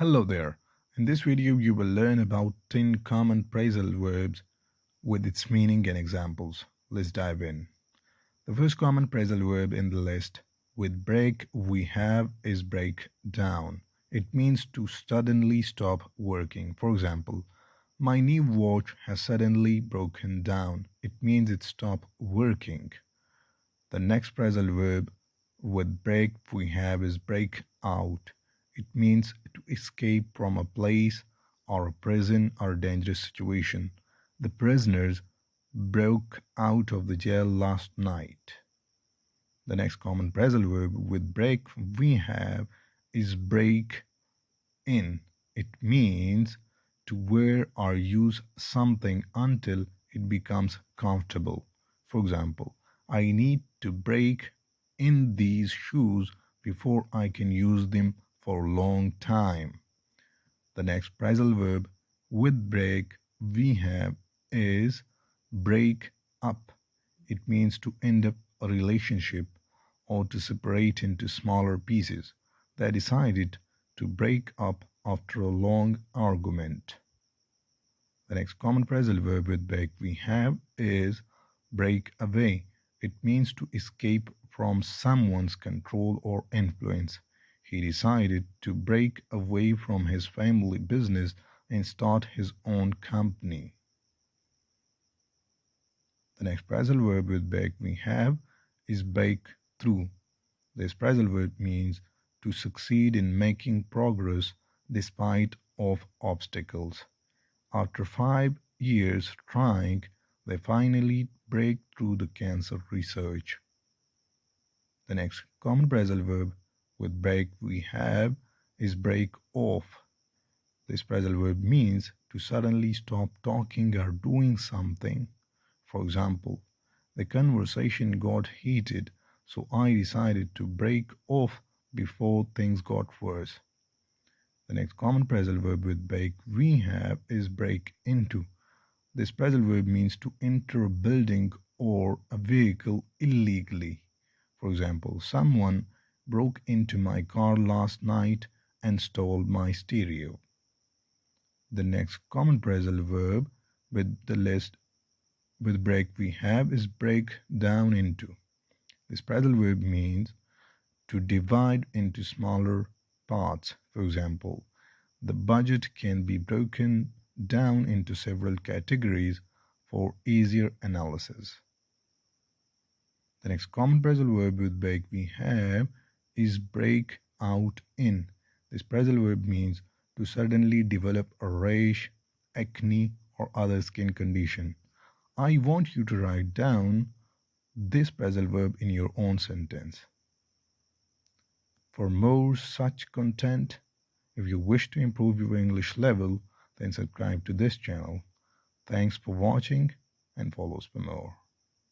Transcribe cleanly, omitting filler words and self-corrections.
Hello there. In this video, you will learn about 10 common phrasal verbs with its meaning and examples. Let's dive in. The first common phrasal verb in the list with break we have is break down. It means to suddenly stop working. For example, my new watch has suddenly broken down. It means it stopped working. The next phrasal verb with break we have is break out. It means to escape from a place or a prison or a dangerous situation. The prisoners broke out of the jail last night. The next common phrasal verb with break we have is break in. It means to wear or use something until it becomes comfortable. For example, I need to break in these shoes before I can use them for a long time. The next phrasal verb with break we have is break up. It means to end up a relationship or to separate into smaller pieces. They decided to break up after a long argument. The next common phrasal verb with break we have is break away. It means to escape from someone's control or influence. He decided to break away from his family business and start his own company. The next phrasal verb with break we have is break through. This phrasal verb means to succeed in making progress despite of obstacles. After 5 years trying, they finally break through the cancer research. The next common phrasal verb with break we have is break off. This phrasal verb means to suddenly stop talking or doing something. For example, the conversation got heated, so I decided to break off before things got worse. The next common phrasal verb with break we have is break into. This phrasal verb means to enter a building or a vehicle illegally. For example, someone broke into my car last night and stole my stereo. The next common phrasal verb with the list with break we have is break down into. This phrasal verb means to divide into smaller parts. For example, the budget can be broken down into several categories for easier analysis. The next common phrasal verb with break we have is break out in. This phrasal verb means to suddenly develop a rash, acne, or other skin condition. I want you to write down this phrasal verb in your own sentence. For more such content, if you wish to improve your English level, then subscribe to this channel. Thanks for watching and follow us for more.